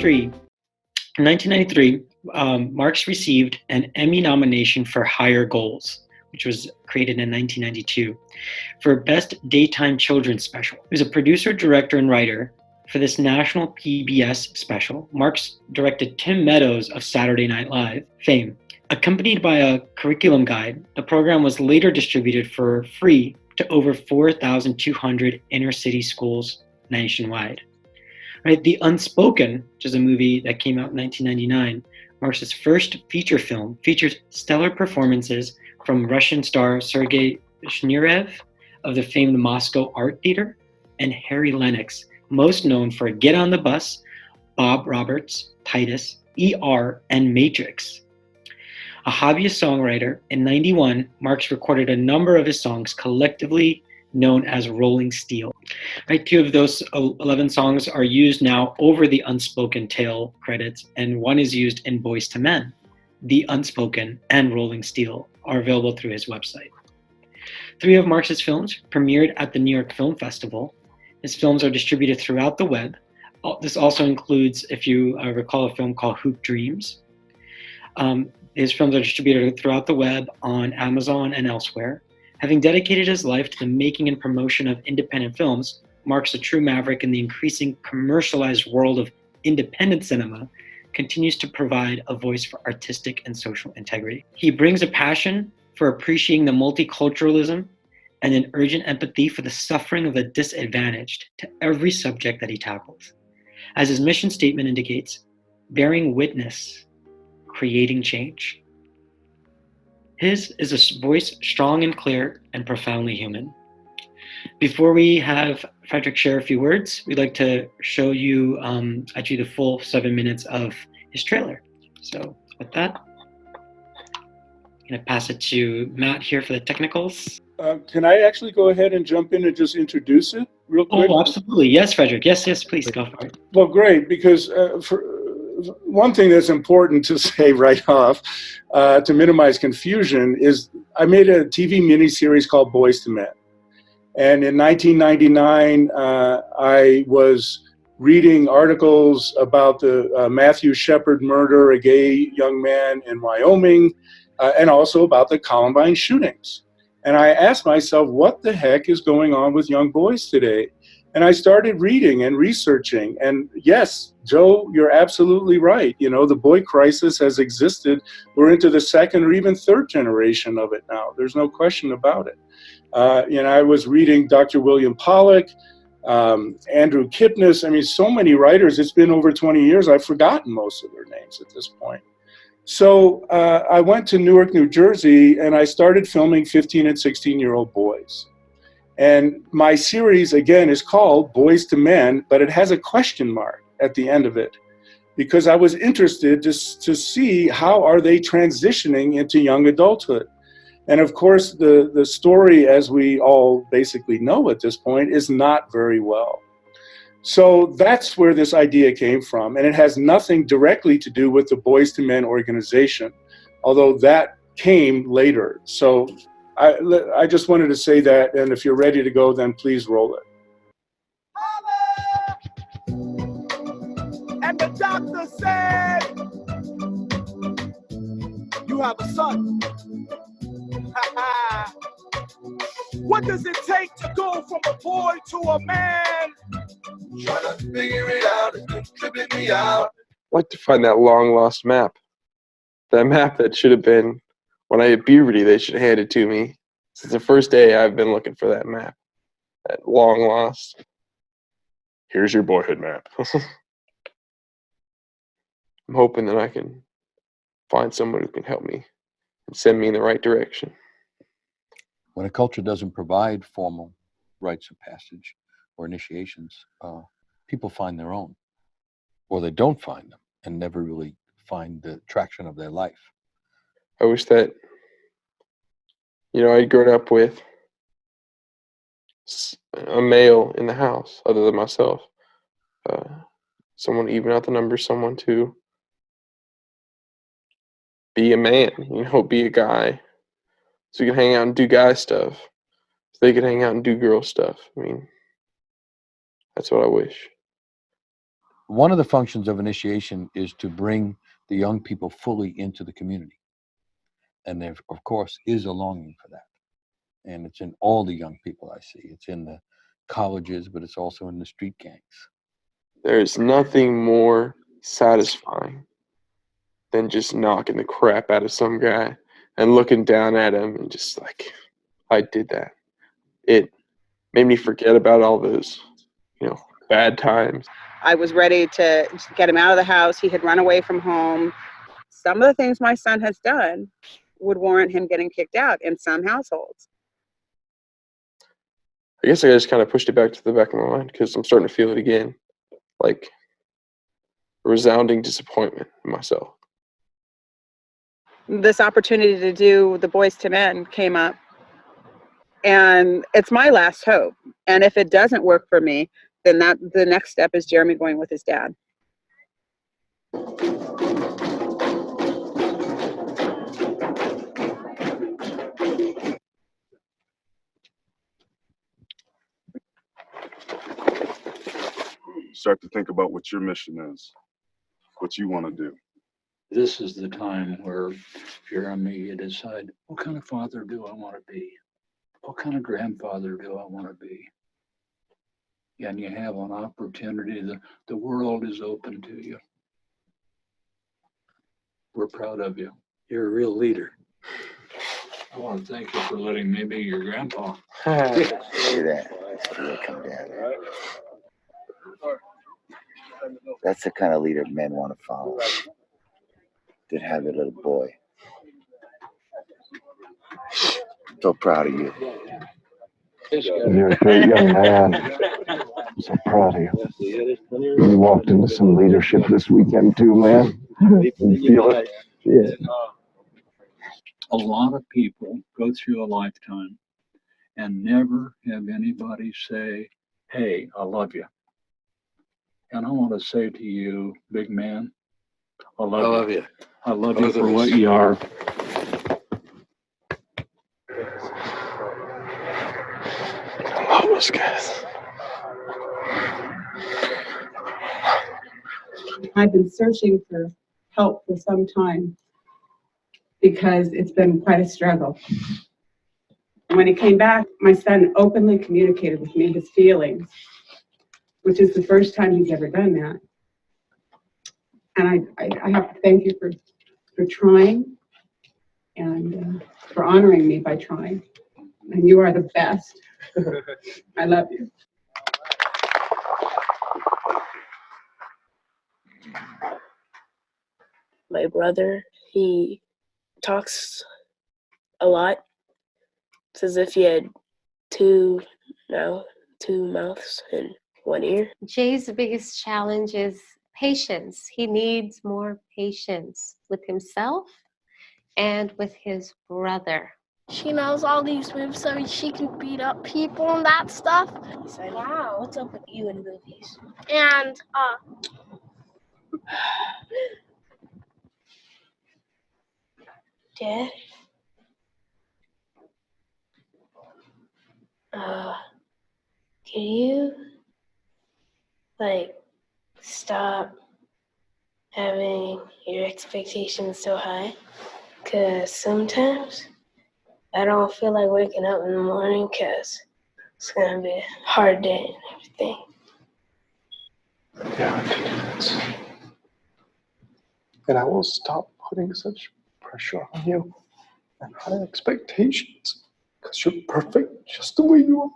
1993. In 1993, Marx received an Emmy nomination for Higher Goals, which was created in 1992, for Best Daytime Children's Special. He was a producer, director, and writer for this national PBS special. Marx directed Tim Meadows of Saturday Night Live fame. Accompanied by a curriculum guide, the program was later distributed for free to over 4,200 inner-city schools nationwide. Right, The Unspoken, which is a movie that came out in 1999, Marx's first feature film, features stellar performances from Russian star Sergei Shnerev of the famed Moscow Art Theater, and Harry Lennox, most known for Get on the Bus, Bob Roberts, Titus, ER, and Matrix. A hobbyist songwriter, in 1991, Marx recorded a number of his songs collectively known as Rolling Steel. Right, 2 of those 11 songs are used now over the Unspoken tail credits, and 1 is used in Boys to Men. The Unspoken and Rolling Steel are available through his website. 3 of Marx's films premiered at the New York Film Festival. His films are distributed throughout the web. This also includes, if you recall, a film called Hoop Dreams. His films are distributed throughout the web on Amazon and elsewhere. Having dedicated his life to the making and promotion of independent films, Marx, a true maverick in the increasing commercialized world of independent cinema, continues to provide a voice for artistic and social integrity. He brings a passion for appreciating the multiculturalism and an urgent empathy for the suffering of the disadvantaged to every subject that he tackles. As his mission statement indicates, bearing witness, creating change. His is a voice strong and clear and profoundly human. Before we have Frederick share a few words, we'd like to show you actually the full 7 minutes of his trailer. So with that, I'm going to pass it to Matt here for the technicals. Can I actually go ahead and jump in and just introduce it real quick? Oh, absolutely. Yes, Frederick. Yes, please go for it. Well, great, because for one thing that's important to say right off, to minimize confusion, is I made a TV miniseries called Boys to Men. And in 1999, I was reading articles about the Matthew Shepard murder, a gay young man in Wyoming, and also about the Columbine shootings. And I asked myself, what the heck is going on with young boys today? And I started reading and researching. And yes, Joe, you're absolutely right. You know, the boy crisis has existed. We're into the second or even third generation of it now. There's no question about it. I was reading Dr. William Pollack, Andrew Kipnis. I mean, so many writers. It's been over 20 years. I've forgotten most of their names at this point. So I went to Newark, New Jersey, and I started filming 15 and 16-year-old boys. And my series, again, is called Boys to Men, but it has a question mark at the end of it, because I was interested to see how are they transitioning into young adulthood. And of course, the story, as we all basically know at this point, is not very well. So that's where this idea came from. And it has nothing directly to do with the Boys to Men organization, although that came later. So I just wanted to say that, and if you're ready to go, then please roll it. And the doctor said, you have a son. What does it take to go from a boy to a man? Trying to figure it out, it's been tripping me out. I'd like to find that long lost map. That map that should have been, when I hit puberty, they should have handed to me. Since the first day, I've been looking for that map. That long lost. Here's your boyhood map. I'm hoping that I can find someone who can help me and send me in the right direction. When a culture doesn't provide formal rites of passage or initiations, people find their own, or they don't find them and never really find the traction of their life. I wish that, I'd grown up with a male in the house other than myself. Someone to even out the numbers, someone to be a man, be a guy. So you can hang out and do guy stuff. So they can hang out and do girl stuff. I mean, that's what I wish. One of the functions of initiation is to bring the young people fully into the community. And there, of course, is a longing for that. And it's in all the young people I see. It's in the colleges, but it's also in the street gangs. There's nothing more satisfying than just knocking the crap out of some guy and looking down at him and just like, I did that. It made me forget about all those, bad times. I was ready to get him out of the house. He had run away from home. Some of the things my son has done would warrant him getting kicked out in some households. I guess I just kind of pushed it back to the back of my mind because I'm starting to feel it again, like a resounding disappointment in myself. This opportunity to do the Boys to Men came up, and it's my last hope. And if it doesn't work for me, then the next step is Jeremy going with his dad. Start to think about what your mission is, what you want to do. This is the time where, Jeremy, you decide, what kind of father do I want to be? What kind of grandfather do I want to be? And you have an opportunity. The world is open to you. We're proud of you. You're a real leader. I want to thank you for letting me be your grandpa. See that? Come down there. That's the kind of leader men want to follow. That have a little boy. So proud of you. You're a great young man. I'm so proud of you. You walked into some leadership this weekend too, man. You feel it? Yeah. A lot of people go through a lifetime and never have anybody say, hey, I love you. And I want to say to you, big man, I love you. I love you for what you are. I love those guys. I've been searching for help for some time because it's been quite a struggle. When he came back, my son openly communicated with me his feelings, which is the first time he's ever done that. And I have to thank you for trying and for honoring me by trying. And you are the best. I love you. My brother, he talks a lot. It's as if he had two mouths and one ear. Jay's biggest challenge is patience. He needs more patience with himself and with his brother. She knows all these moves so she can beat up people and that stuff. He's like, wow, what's up with you in movies? And Dad? Can you, stop having your expectations so high? Because sometimes I don't feel like waking up in the morning because it's going to be a hard day and everything. Yeah, I can do this. And I will stop putting such pressure on you and high expectations because you're perfect just the way you are.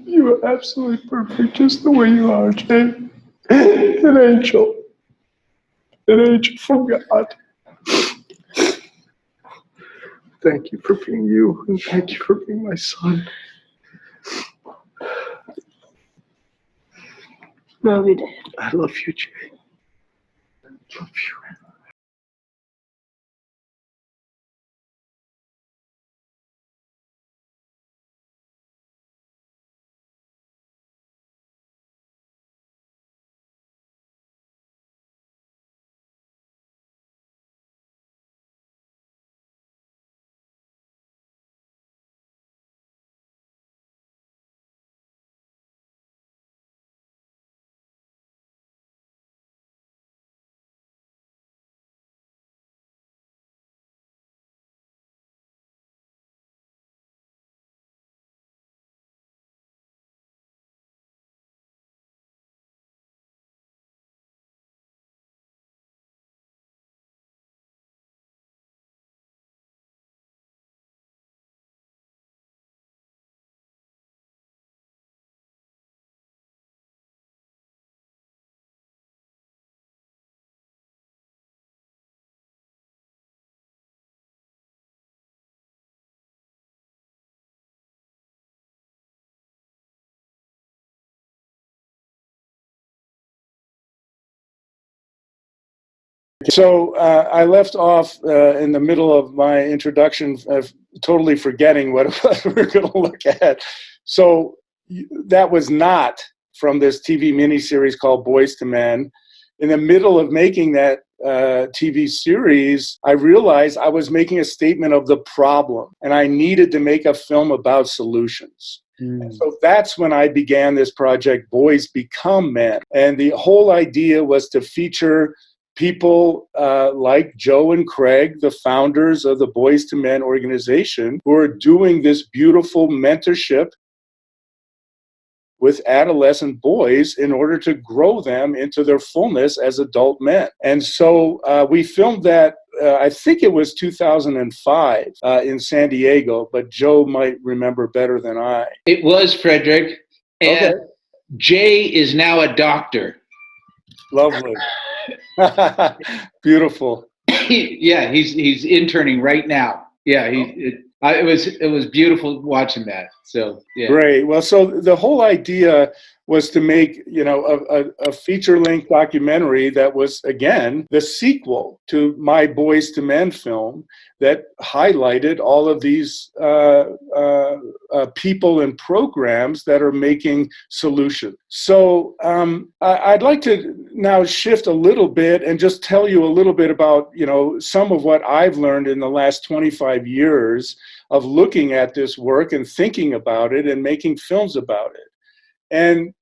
You are absolutely perfect just the way you are, Jay. An angel. An angel from God. Thank you for being you, and thank you for being my son. Love you, Dad. I love you, Jay. I love you. So I left off in the middle of my introduction, totally forgetting what it was we were going to look at. So that was not from this TV miniseries called Boys to Men. In the middle of making that TV series, I realized I was making a statement of the problem, and I needed to make a film about solutions. So that's when I began this project, Boys Become Men. And the whole idea was to feature people like Joe and Craig, the founders of the Boys to Men organization, who are doing this beautiful mentorship with adolescent boys in order to grow them into their fullness as adult men. And so we filmed that, I think it was 2005 in San Diego, but Joe might remember better than I. It was, Frederick. And Okay. Jay is now a doctor. Lovely. Beautiful. Yeah, he's interning right now. Yeah, it was beautiful watching that. So yeah. Great. Well, so the whole idea was to make, a feature-length documentary that was, again, the sequel to my Boys to Men film that highlighted all of these people and programs that are making solutions. So I'd like to now shift a little bit and just tell you a little bit about, some of what I've learned in the last 25 years of looking at this work and thinking about it and making films about it. And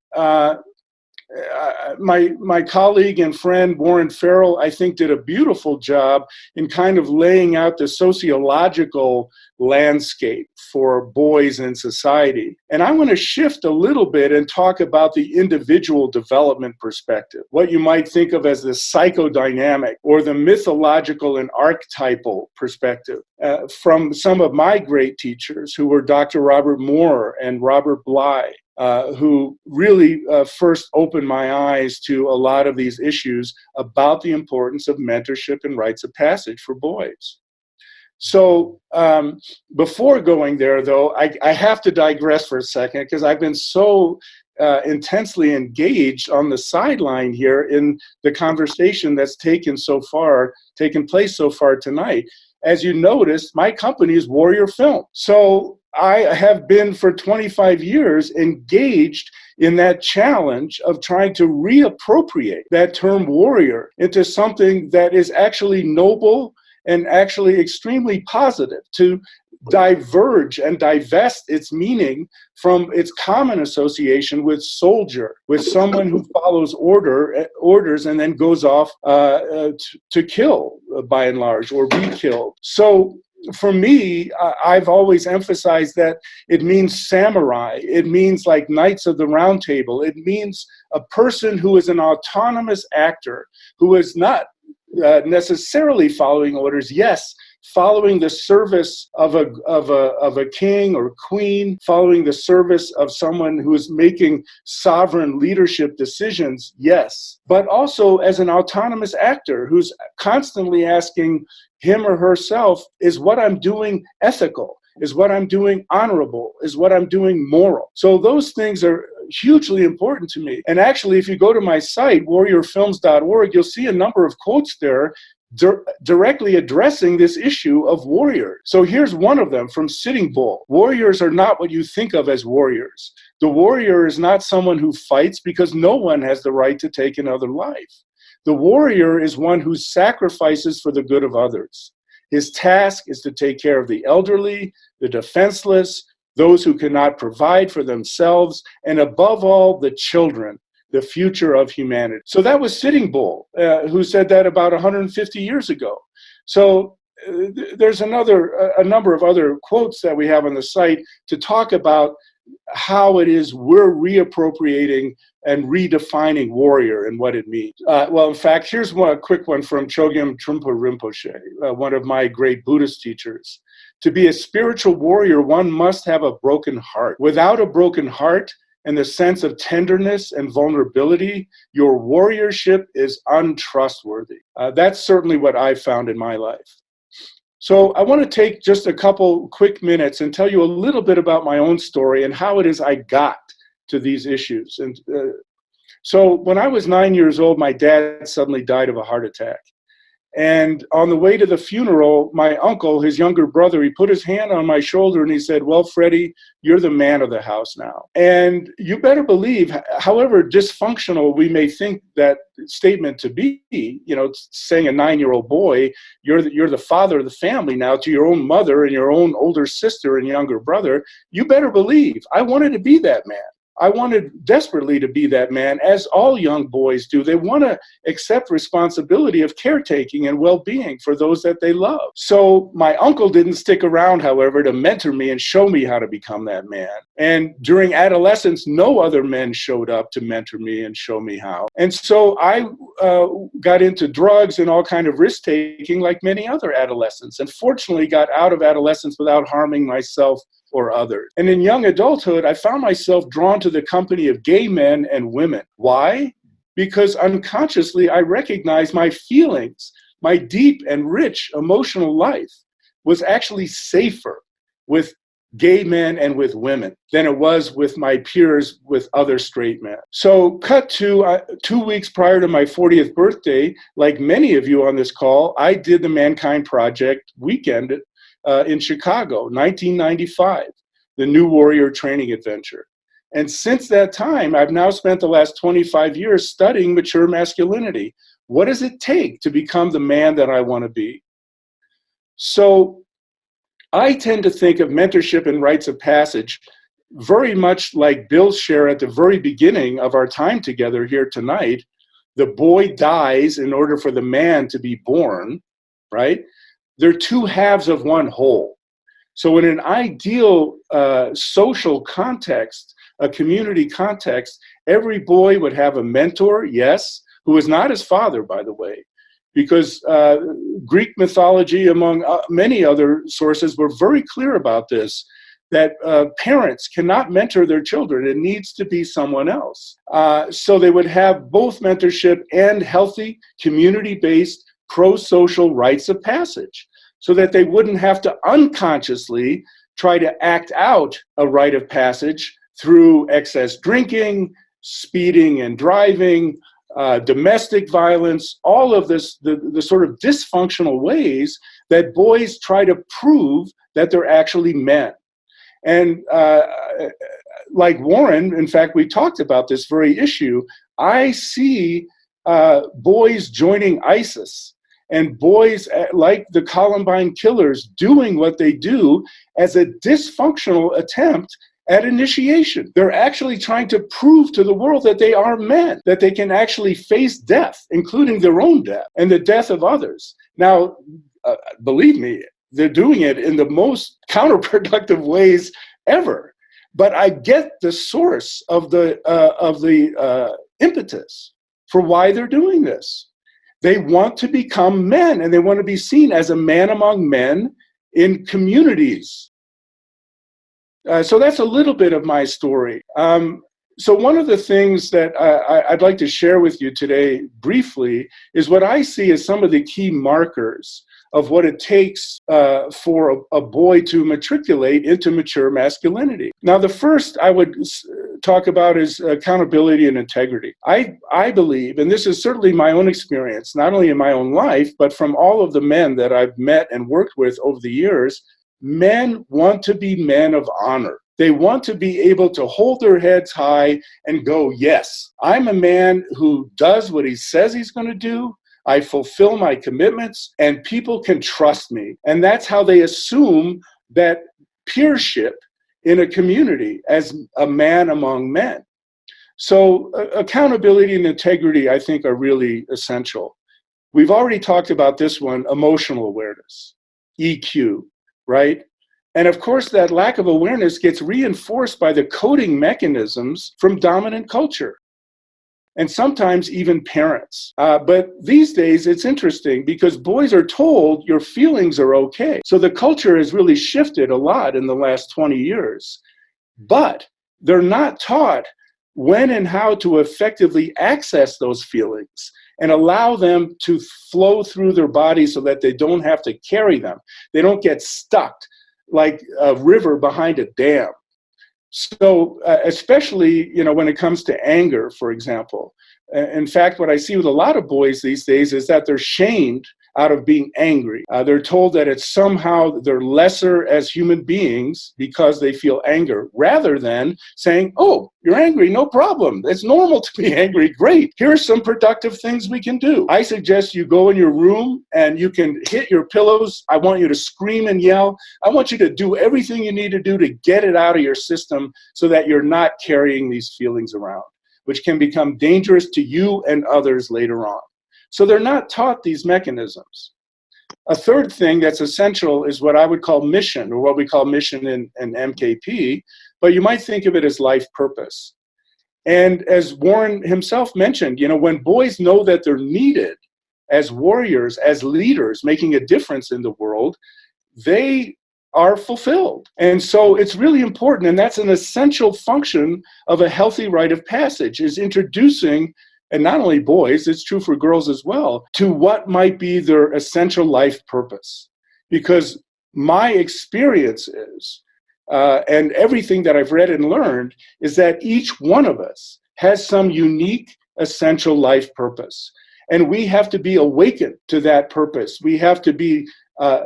my colleague and friend Warren Farrell, I think, did a beautiful job in kind of laying out the sociological landscape for boys in society. And I want to shift a little bit and talk about the individual development perspective, what you might think of as the psychodynamic or the mythological and archetypal perspective from some of my great teachers who were Dr. Robert Moore and Robert Bly. Who really first opened my eyes to a lot of these issues about the importance of mentorship and rites of passage for boys. So before going there, though, I have to digress for a second because I've been so intensely engaged on the sideline here in the conversation that's taken place so far tonight. As you noticed, my company is Warrior Film. So I have been for 25 years engaged in that challenge of trying to reappropriate that term warrior into something that is actually noble and actually extremely positive, to diverge and divest its meaning from its common association with soldier, with someone who follows orders and then goes off to kill, by and large, or be killed. So for me, I've always emphasized that it means samurai. It means like Knights of the Round Table. It means a person who is an autonomous actor, who is not necessarily following orders. Yes, following the service of a king or queen, following the service of someone who is making sovereign leadership decisions, yes, but also as an autonomous actor who's constantly asking him or herself, is what I'm doing ethical? Is what I'm doing honorable? Is what I'm doing moral? So those things are hugely important to me. And actually, if you go to my site, warriorfilms.org, you'll see a number of quotes there directly addressing this issue of warrior. So here's one of them from Sitting Bull. Warriors are not what you think of as warriors. The warrior is not someone who fights because no one has the right to take another life. The warrior is one who sacrifices for the good of others. His task is to take care of the elderly, the defenseless, those who cannot provide for themselves, and above all, the children, the future of humanity. So that was Sitting Bull, who said that about 150 years ago. So there's a number of other quotes that we have on the site to talk about how it is we're reappropriating and redefining warrior and what it means. Well, in fact, here's a quick one from Chogyam Trungpa Rinpoche, one of my great Buddhist teachers. To be a spiritual warrior, one must have a broken heart. Without a broken heart and the sense of tenderness and vulnerability, your warriorship is untrustworthy. That's certainly what I've found in my life. So I want to take just a couple quick minutes and tell you a little bit about my own story and how it is I got to these issues. And so when I was 9 years old, my dad suddenly died of a heart attack. And on the way to the funeral, my uncle, his younger brother, he put his hand on my shoulder and he said, well, Freddie, you're the man of the house now. And you better believe, however dysfunctional we may think that statement to be, you know, saying a 9-year-old boy, you're the father of the family now to your own mother and your own older sister and younger brother, you better believe I wanted to be that man. I wanted desperately to be that man, as all young boys do. They want to accept responsibility of caretaking and well-being for those that they love. So my uncle didn't stick around, however, to mentor me and show me how to become that man. And during adolescence, no other men showed up to mentor me and show me how. And so I got into drugs and all kind of risk-taking like many other adolescents, and fortunately got out of adolescence without harming myself or others. And in young adulthood, I found myself drawn to the company of gay men and women. Why? Because unconsciously I recognized my feelings, my deep and rich emotional life was actually safer with gay men and with women than it was with my peers with other straight men. So cut to 2 weeks prior to my 40th birthday, like many of you on this call, I did the Mankind Project weekend in Chicago, 1995, the New Warrior Training Adventure. And since that time, I've now spent the last 25 years studying mature masculinity. What does it take to become the man that I want to be? So I tend to think of mentorship and rites of passage very much like Bill's share at the very beginning of our time together here tonight. The boy dies in order for the man to be born, right? They're two halves of one whole. So in an ideal social context, a community context, every boy would have a mentor, yes, who is not his father, by the way, because Greek mythology, among many other sources, were very clear about this, that parents cannot mentor their children. It needs to be someone else. So they would have both mentorship and healthy, community-based, pro-social rites of passage, so that they wouldn't have to unconsciously try to act out a rite of passage through excess drinking, speeding and driving, domestic violence, all of this, the sort of dysfunctional ways that boys try to prove that they're actually men. And like Warren, in fact, we talked about this very issue. I see boys joining ISIS and boys like the Columbine killers doing what they do as a dysfunctional attempt at initiation. They're actually trying to prove to the world that they are men, that they can actually face death, including their own death and the death of others. Now, believe me, they're doing it in the most counterproductive ways ever. But I get the source of the impetus for why they're doing this. They want to become men, and they want to be seen as a man among men in communities. So that's a little bit of my story. So one of the things that I'd like to share with you today briefly is what I see as some of the key markers of what it takes for a boy to matriculate into mature masculinity. Now, the first I would talk about is accountability and integrity. I believe, and this is certainly my own experience, not only in my own life, but from all of the men that I've met and worked with over the years, men want to be men of honor. They want to be able to hold their heads high and go, yes, I'm a man who does what he says he's going to do. I fulfill my commitments, and people can trust me. And that's how they assume that peership in a community as a man among men. So accountability and integrity, I think, are really essential. We've already talked about this one, emotional awareness, EQ, right? And of course, that lack of awareness gets reinforced by the coding mechanisms from dominant culture, and sometimes even parents. But these days, it's interesting because boys are told your feelings are okay. So the culture has really shifted a lot in the last 20 years. But they're not taught when and how to effectively access those feelings and allow them to flow through their body so that they don't have to carry them. They don't get stuck like a river behind a dam. So especially, when it comes to anger, for example. In fact, what I see with a lot of boys these days is that they're shamed out of being angry. They're told that it's somehow they're lesser as human beings because they feel anger, rather than saying, oh, you're angry, no problem. It's normal to be angry. Great. Here are some productive things we can do. I suggest you go in your room and you can hit your pillows. I want you to scream and yell. I want you to do everything you need to do to get it out of your system so that you're not carrying these feelings around, which can become dangerous to you and others later on. So they're not taught these mechanisms. A third thing that's essential is what I would call mission, or what we call mission in MKP, but you might think of it as life purpose. And as Warren himself mentioned, when boys know that they're needed as warriors, as leaders, making a difference in the world, they are fulfilled. And so it's really important, and that's an essential function of a healthy rite of passage, is introducing, and not only boys, it's true for girls as well, to what might be their essential life purpose. Because my experience is, and everything that I've read and learned, is that each one of us has some unique essential life purpose. And we have to be awakened to that purpose. We have to be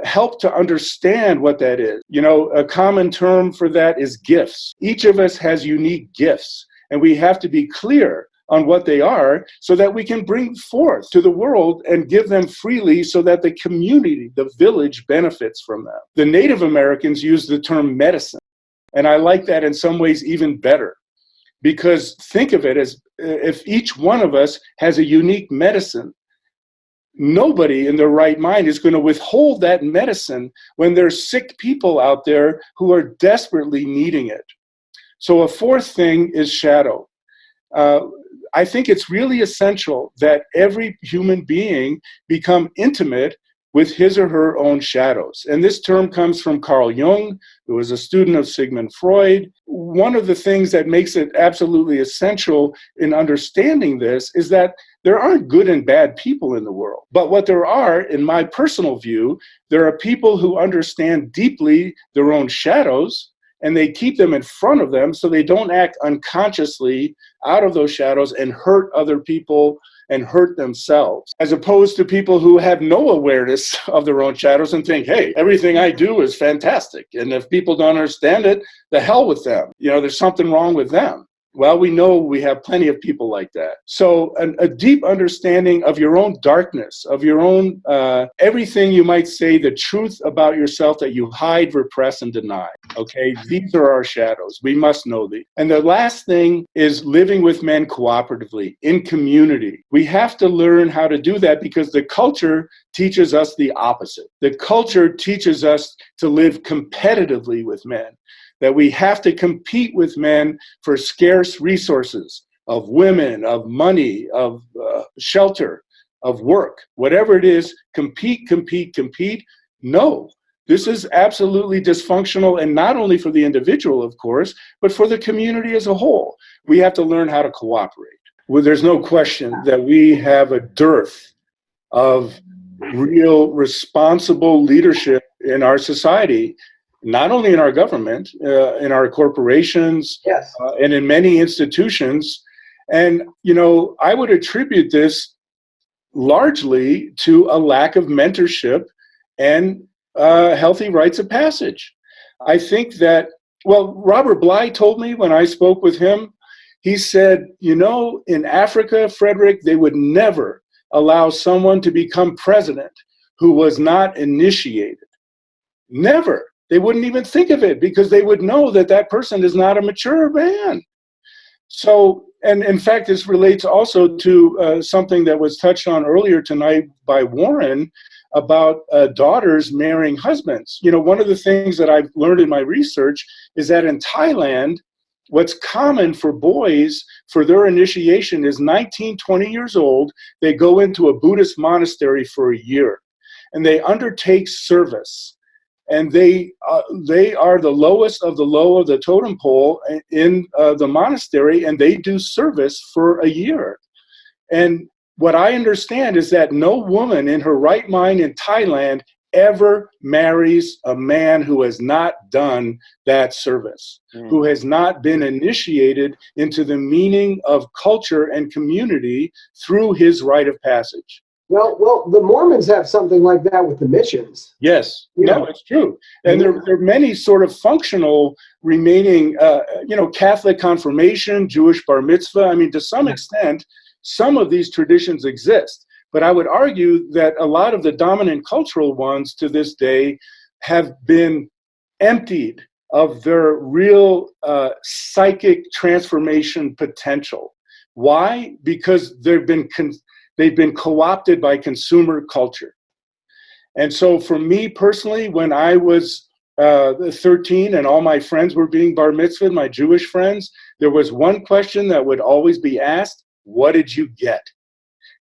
helped to understand what that is. A common term for that is gifts. Each of us has unique gifts, and we have to be clear on what they are so that we can bring forth to the world and give them freely so that the community, the village, benefits from them. The Native Americans use the term medicine, and I like that in some ways even better, because think of it as if each one of us has a unique medicine, nobody in their right mind is going to withhold that medicine when there's sick people out there who are desperately needing it. So a fourth thing is shadow. I think it's really essential that every human being become intimate with his or her own shadows. And this term comes from Carl Jung, who was a student of Sigmund Freud. One of the things that makes it absolutely essential in understanding this is that there aren't good and bad people in the world. But what there are, in my personal view, there are people who understand deeply their own shadows, and they keep them in front of them so they don't act unconsciously out of those shadows and hurt other people and hurt themselves, as opposed to people who have no awareness of their own shadows and think, hey, everything I do is fantastic. And if people don't understand it, the hell with them. There's something wrong with them. Well, we know we have plenty of people like that. So a deep understanding of your own darkness, of your own, everything you might say, the truth about yourself that you hide, repress, and deny. Okay, these are our shadows. We must know these. And the last thing is living with men cooperatively, in community. We have to learn how to do that because the culture teaches us the opposite. The culture teaches us to live competitively with men, that we have to compete with men for scarce resources of women, of money, of shelter, of work, whatever it is, compete. No, this is absolutely dysfunctional, and not only for the individual, of course, but for the community as a whole. We have to learn how to cooperate. Well, there's no question that we have a dearth of real responsible leadership in our society, not only in our government, in our corporations, yes, and in many institutions. And, I would attribute this largely to a lack of mentorship and healthy rites of passage. I think that, Robert Bly told me when I spoke with him, he said, in Africa, Frederick, they would never allow someone to become president who was not initiated. Never. They wouldn't even think of it because they would know that that person is not a mature man. So, and in fact, this relates also to something that was touched on earlier tonight by Warren about daughters marrying husbands. One of the things that I've learned in my research is that in Thailand, what's common for boys for their initiation is 19, 20 years old, they go into a Buddhist monastery for a year and they undertake service. And they are the lowest of the low of the totem pole in the monastery, and they do service for a year. And what I understand is that no woman in her right mind in Thailand ever marries a man who has not done that service, who has not been initiated into the meaning of culture and community through his rite of passage. Well, the Mormons have something like that with the missions. Yes, Yeah. no, it's true. And there are many sort of functional remaining, Catholic confirmation, Jewish bar mitzvah. I mean, to some extent, some of these traditions exist. But I would argue that a lot of the dominant cultural ones to this day have been emptied of their real psychic transformation potential. Why? Because they've been co-opted by consumer culture. And so for me personally, when I was 13 and all my friends were being bar mitzvahed, my Jewish friends, there was one question that would always be asked: what did you get?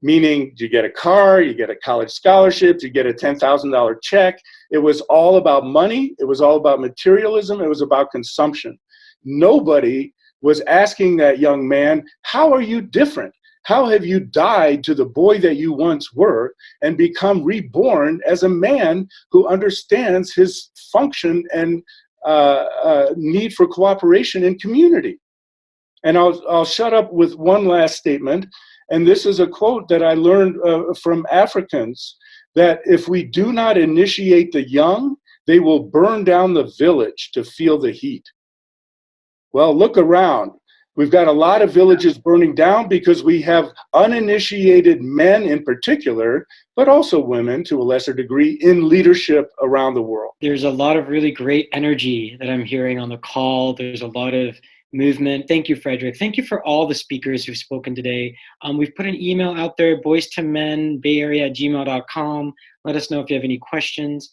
Meaning, do you get a car, you get a college scholarship, do you get a $10,000 check? It was all about money, it was all about materialism, it was about consumption. Nobody was asking that young man, how are you different? How have you died to the boy that you once were and become reborn as a man who understands his function and need for cooperation in community? And I'll shut up with one last statement. And this is a quote that I learned from Africans, that if we do not initiate the young, they will burn down the village to feel the heat. Well, look around. We've got a lot of villages burning down because we have uninitiated men in particular, but also women to a lesser degree, in leadership around the world. There's a lot of really great energy that I'm hearing on the call. There's a lot of movement. Thank you, Frederick. Thank you for all the speakers who've spoken today. We've put an email out there, boys2men, bayarea@gmail.com. Let us know if you have any questions.